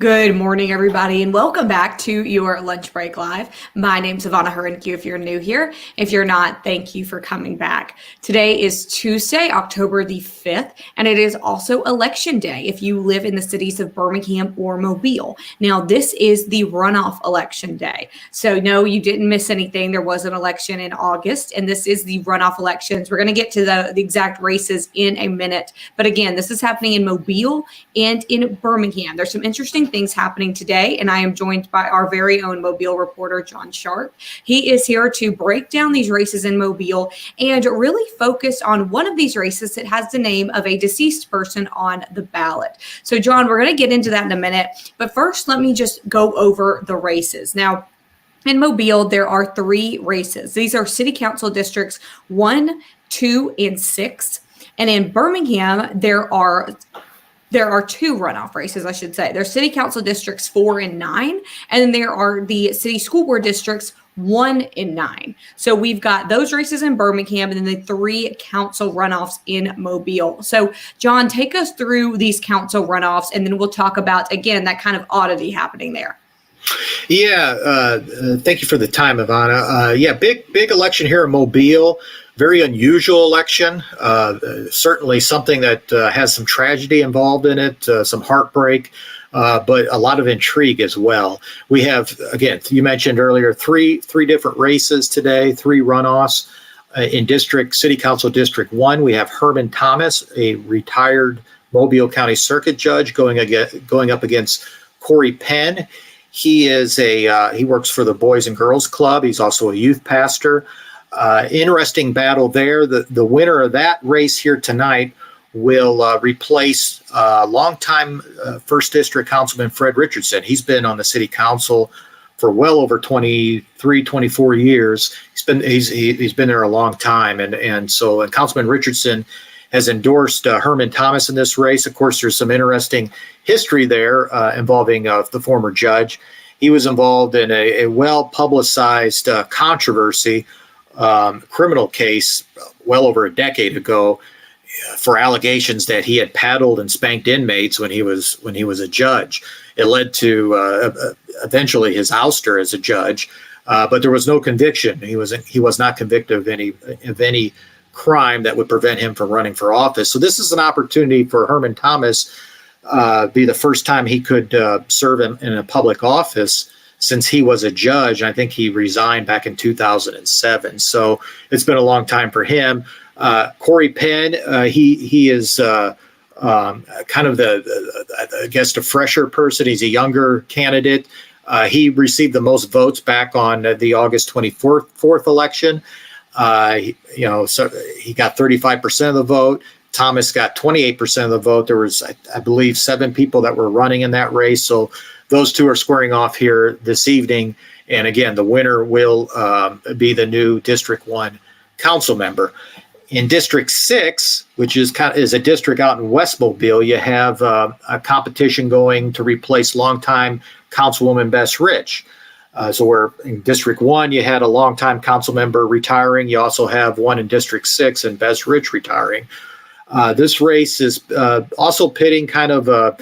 Good morning, everybody, and welcome back to your Lunch Break Live. My name's Ivana Harinkyu if you're new here. If you're not, thank you for coming back. Today is Tuesday, October the 5th, and it is also Election Day if you live in the cities of Birmingham or Mobile. Now, this is the runoff election day. So, no, you didn't miss anything. There was an election in August, and this is the runoff elections. We're going to get to the exact races in a minute. But again, this is happening in Mobile and in Birmingham. There's some interesting things happening today, and I am joined by our very own Mobile reporter, John Sharp. He is here to break down these races in Mobile and really focus on one of these races that has the name of a deceased person on the ballot. So, John, we're going to get into that in a minute, but first, let me just go over the races. Now, in Mobile, there are three races. These are city council districts 1, 2, and 6. And in Birmingham, there are two runoff races, I should say. There's city council districts 4 and 9, and then there are the city school board districts 1 and 9. So we've got those races in Birmingham and then the three council runoffs in Mobile. So, John, take us through these council runoffs, and then we'll talk about, again, that kind of oddity happening there. Yeah, thank you for the time, Ivana. Big election here in Mobile. Very unusual election. Certainly something that has some tragedy involved in it, some heartbreak, but a lot of intrigue as well. We have, again, you mentioned earlier, three different races today, three runoffs. In City Council District 1, we have Herman Thomas, a retired Mobile County Circuit Judge, going up against Corey Penn. He works for the Boys and Girls Club. He's also a youth pastor. Interesting battle there. The winner of that race here tonight will replace longtime First District Councilman Fred Richardson. He's been on the city council for well over 23, 24 years. He's been there a long time, and so Councilman Richardson has endorsed Herman Thomas in this race. Of course, there's some interesting history there involving the former judge. He was involved in a well-publicized controversy, criminal case well over a decade ago for allegations that he had paddled and spanked inmates when he was a judge. It led to eventually his ouster as a judge, but there was no conviction. He was not convicted of any crime that would prevent him from running for office. So this is an opportunity for Herman Thomas, be the first time he could serve in a public office since he was a judge. I think he resigned back in 2007. So it's been a long time for him. Corey Penn, he is kind of a fresher person. He's a younger candidate. He received the most votes back on the August 24th election. So he got 35% of the vote. Thomas got 28% of the vote. There was, I believe, 7 people that were running in that race. So those two are squaring off here this evening. And again, the winner will be the new District 1 council member. In District 6, which is a district out in West Mobile, you have a competition going to replace longtime Councilwoman Bess Rich. So we're in District 1, you had a longtime council member retiring. You also have one in District 6 and Bess Rich retiring. This race is also pitting kind of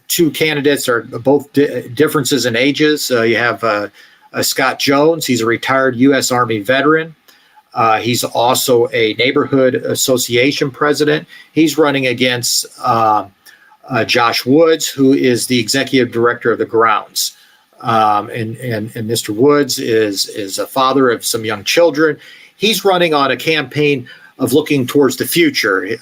two candidates are both differences in ages. You have Scott Jones. He's a retired U.S. Army veteran. He's also a neighborhood association president. He's running against Josh Woods, who is the executive director of the grounds. And Mr. Woods is a father of some young children. He's running on a campaign of looking towards the future,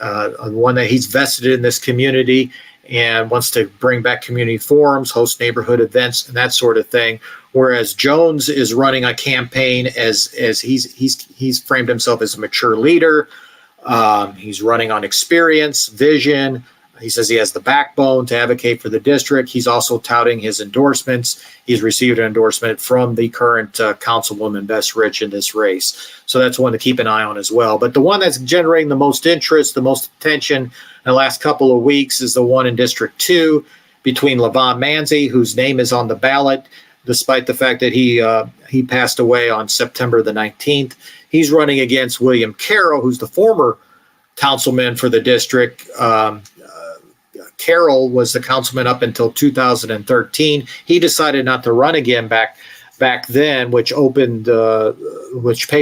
one that he's vested in this community and wants to bring back community forums, host neighborhood events, and that sort of thing. Whereas Jones is running a campaign as he's framed himself as a mature leader. He's running on experience, vision. He says he has the backbone to advocate for the district. He's also touting his endorsements. He's received an endorsement from the current Councilwoman Bess Rich in this race. So that's one to keep an eye on as well. But the one that's generating the most interest, the most attention in the last couple of weeks is the one in District 2 between Levon Manzi, whose name is on the ballot, despite the fact that he passed away on September the 19th. He's running against William Carroll, who's the former councilman for the district. Carroll was the councilman up until 2013. He decided not to run again back then, which paved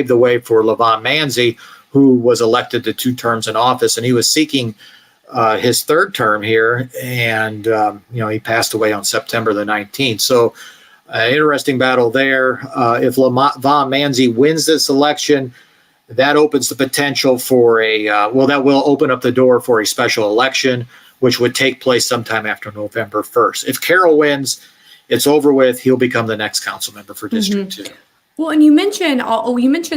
the way for Levon Manzi, who was elected to 2 terms in office, and he was seeking his 3rd term here, and he passed away on September the 19th. So, interesting battle there. If Levon Manzi wins this election, that opens the potential for that will open up the door for a special election, which would take place sometime after November 1st. If Carroll wins, it's over with. He'll become the next council member for District 2. Well, and you mentioned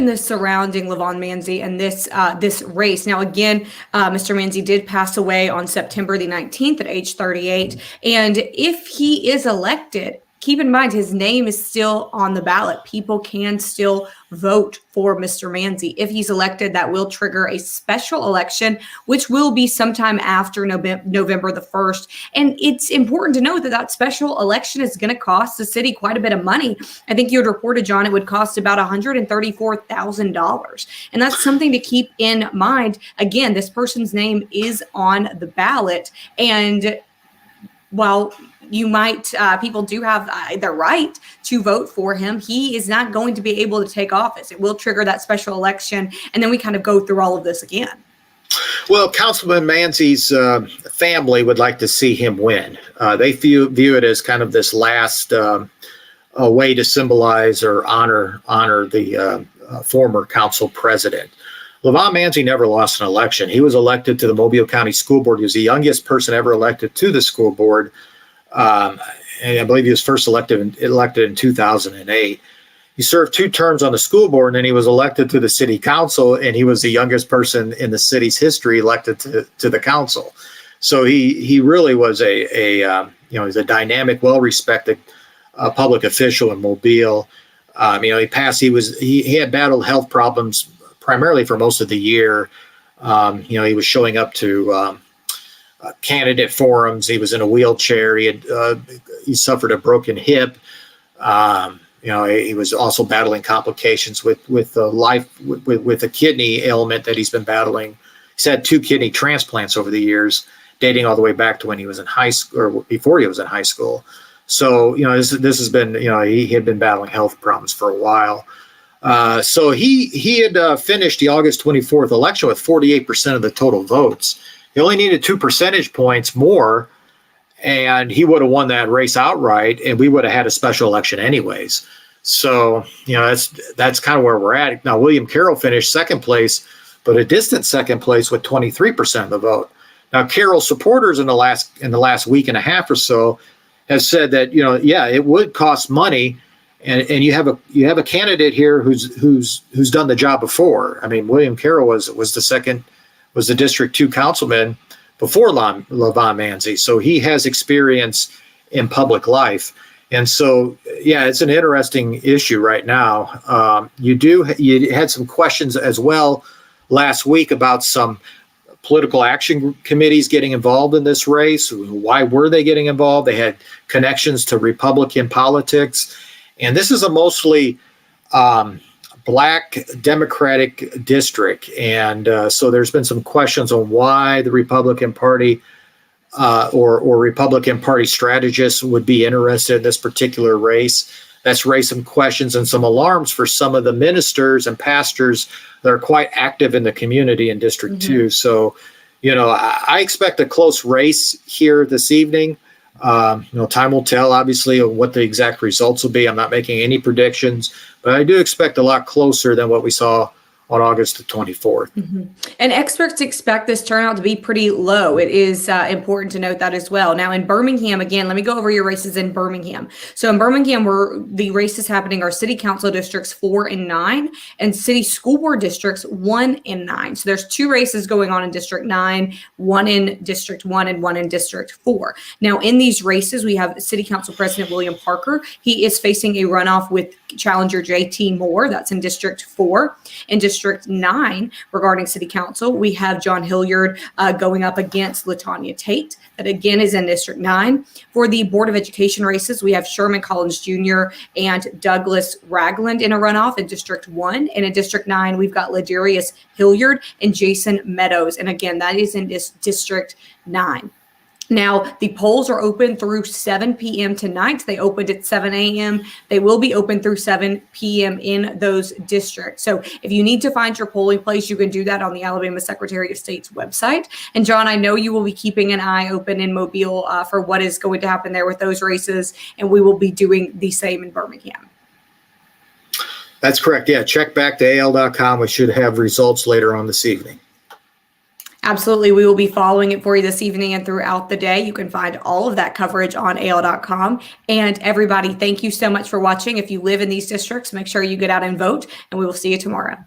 this surrounding Levon Manzi and this race. Now, again, Mr. Manzi did pass away on September the 19th at age 38. And if he is elected, keep in mind his name is still on the ballot. People can still vote for Mr. Manzi. If he's elected, that will trigger a special election, which will be sometime after November the 1st. And it's important to note that special election is going to cost the city quite a bit of money. I think you had reported, John, it would cost about $134,000. And that's something to keep in mind. Again, this person's name is on the ballot. And while people do have the right to vote for him, he is not going to be able to take office. It will trigger that special election, and then we kind of go through all of this again. Well, Councilman Manzi's family would like to see him win. They view it as kind of this last way to symbolize or honor the former council president. Levon Manzi never lost an election. He was elected to the Mobile County School Board. He was the youngest person ever elected to the school board. And I believe he was first elected in 2008. He served 2 terms on the school board, and then he was elected to the city council, and he was the youngest person in the city's history elected to the council. So he really was he's a dynamic, well-respected public official in Mobile. He had battled health problems primarily for most of the year. He was showing up to candidate forums. He was in a wheelchair. He suffered a broken hip. He was also battling complications with a kidney ailment that he's been battling. He's had 2 kidney transplants over the years, dating all the way back to when he was in high school or before he was in high school. So, this has been, he had been battling health problems for a while. So he had finished the August 24th election with 48% of the total votes. He only needed 2 percentage points more, and he would have won that race outright, and we would have had a special election anyways. So, that's kind of where we're at. Now, William Carroll finished 2nd place, but a distant 2nd place with 23% of the vote. Now, Carroll supporters in the last week and a half or so have said that, it would cost money, and you have a candidate here who's done the job before. I mean, William Carroll was the District 2 councilman before Levon Manzi. So he has experience in public life. And so, it's an interesting issue right now. You had some questions as well last week about some political action committees getting involved in this race. Why were they getting involved? They had connections to Republican politics. And this is a mostly Black Democratic district. And so there's been some questions on why the Republican Party or Republican Party strategists would be interested in this particular race. That's raised some questions and some alarms for some of the ministers and pastors that are quite active in the community in District 2. So, I expect a close race here this evening. Time will tell, obviously, what the exact results will be. I'm not making any predictions, but I do expect a lot closer than what we saw on August the 24th. And experts expect this turnout to be pretty low. It is important to note that as well. Now in Birmingham, again, let me go over your races in Birmingham. So in Birmingham, the races happening are city council districts 4 and 9 and city school board districts 1 and 9. So there's 2 races going on in District 9, 1 in District 1 and 1 in District 4. Now in these races, we have City Council President William Parker. He is facing a runoff with challenger JT Moore. That's in District 4. In District 9, regarding City Council, we have John Hilliard going up against LaTanya Tate. That again is in District 9. For the Board of Education races, we have Sherman Collins Jr. and Douglas Ragland in a runoff in District 1. And in District 9, we've got Ladarius Hilliard and Jason Meadows. And again, that is in District 9. Now, the polls are open through 7 p.m. tonight. They opened at 7 a.m. They will be open through 7 p.m. in those districts. So if you need to find your polling place, you can do that on the Alabama Secretary of State's website. And John, I know you will be keeping an eye open in Mobile for what is going to happen there with those races, and we will be doing the same in Birmingham. That's correct. Yeah, check back to AL.com. We should have results later on this evening. Absolutely. We will be following it for you this evening and throughout the day. You can find all of that coverage on AL.com. And everybody, thank you so much for watching. If you live in these districts, make sure you get out and vote, and we will see you tomorrow.